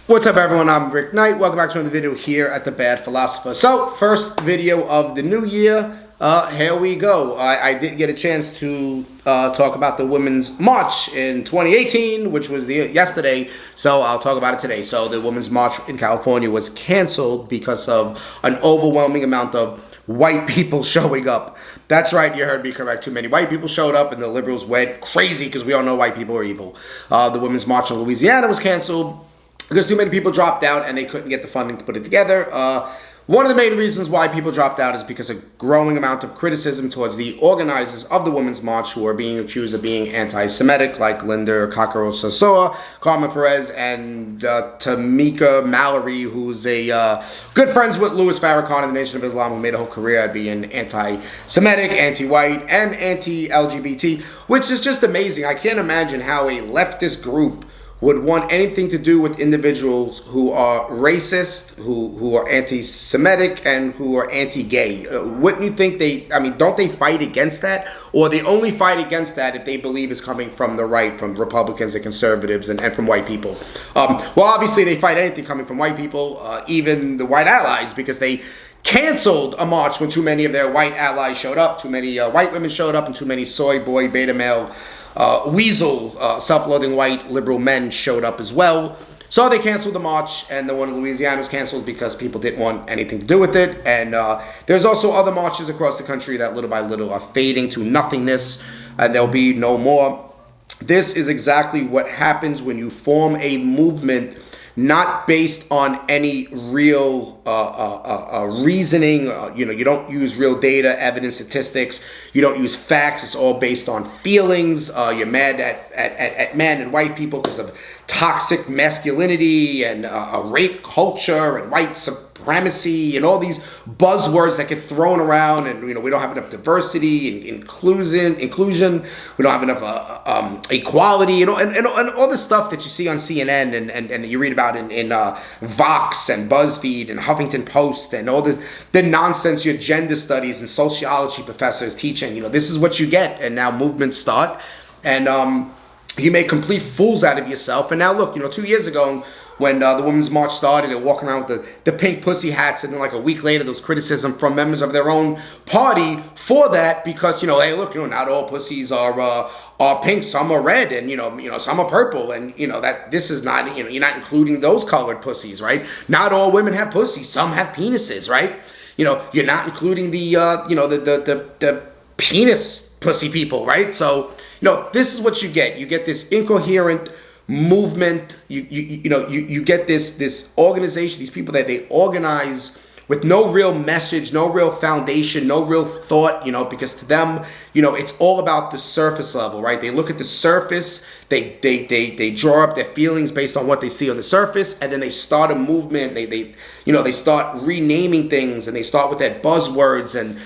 What's up, everyone? I'm Rick Knight. Welcome back to another video here at The Bad Philosopher. So, first video of the new year. Here we go. I did get a chance to talk about the Women's March in 2018, which was yesterday. So I'll talk about it today. So the Women's March in California was canceled because of an overwhelming amount of white people showing up. That's right, you heard me correct. Too many white people showed up and the liberals went crazy because we all know white people are evil. The Women's March in Louisiana was canceled because too many people dropped out and they couldn't get the funding to put it together. One of the main reasons why people dropped out is because a growing amount of criticism towards the organizers of the Women's March, who are being accused of being anti-Semitic, like Linda Cocaro-Sosoa, Carmen Perez, and Tamika Mallory, who's a good friends with Louis Farrakhan of the Nation of Islam, who made a whole career at being anti-Semitic, anti-white, and anti-LGBT, which is just amazing. I can't imagine how a leftist group would want anything to do with individuals who are racist, who are anti-Semitic, and who are anti-gay. Wouldn't you think don't they fight against that? Or they only fight against that if they believe it's coming from the right, from Republicans and conservatives and from white people. Well, obviously they fight anything coming from white people, even the white allies, because they canceled a march when too many of their white allies showed up, too many white women showed up, and too many soy boy, beta male, weasel, self-loathing white liberal men showed up as well. So they canceled the march, and the one in Louisiana was canceled because people didn't want anything to do with it. And there's also other marches across the country that little by little are fading to nothingness, and there'll be no more. This is exactly what happens when you form a movement not based on any real reasoning. You don't use real data, evidence, statistics. You don't use facts. It's all based on feelings. You're mad at men and white people because of toxic masculinity and rape culture and white supremacy and all these buzzwords that get thrown around. And we don't have enough diversity and inclusion. We don't have enough equality and all the stuff that you see on CNN and that you read about in Vox and BuzzFeed and Huffington Post and all the nonsense your gender studies and sociology professors teaching. This is what you get. And now movements start, and you make complete fools out of yourself. And now look, 2 years ago, when the Women's March started, they're walking around with the pink pussy hats, and then like a week later, there was criticism from members of their own party for that because, hey, look, not all pussies are pink, some are red, and some are purple, and that this is not, you're not including those colored pussies, right? Not all women have pussies, some have penises, right? You're not including the penis pussy people, right? So this is what you get. You get this incoherent movement. You get this organization, these people that they organize with no real message, no real foundation, no real thought, because to them, it's all about the surface level, right? They look at the surface, they draw up their feelings based on what they see on the surface, and then they start a movement. They start renaming things, and they start with that buzzwords, and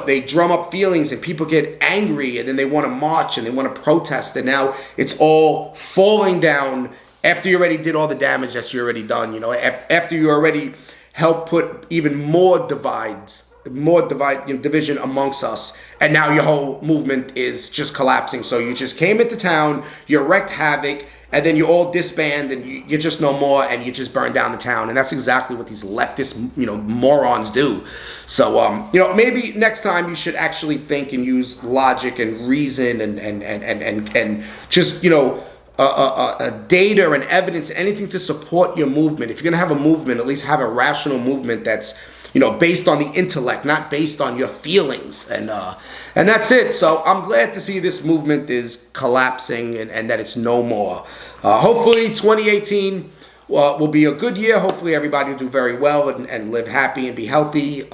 they drum up feelings, and people get angry, and then they want to march and they want to protest, and now it's all falling down after you already did all the damage that you already done. After you already helped put even more division amongst us, and now your whole movement is just collapsing. So you just came into town, you wreaked havoc, and then you all disband, and you're just no more, and you just burn down the town. And that's exactly what these leftist, morons do. So, maybe next time you should actually think and use logic and reason and just, data and evidence, anything to support your movement. If you're going to have a movement, at least have a rational movement that's, based on the intellect, not based on your feelings. And that's it. So I'm glad to see this movement is collapsing and that it's no more. Hopefully 2018 will be a good year. Hopefully everybody will do very well and live happy and be healthy.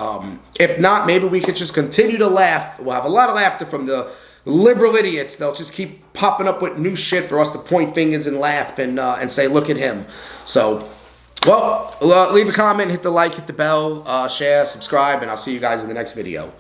If not, maybe we could just continue to laugh. We'll have a lot of laughter from the liberal idiots. They'll just keep popping up with new shit for us to point fingers and laugh and say, look at him. So, well, leave a comment, hit the like, hit the bell, share, subscribe, and I'll see you guys in the next video.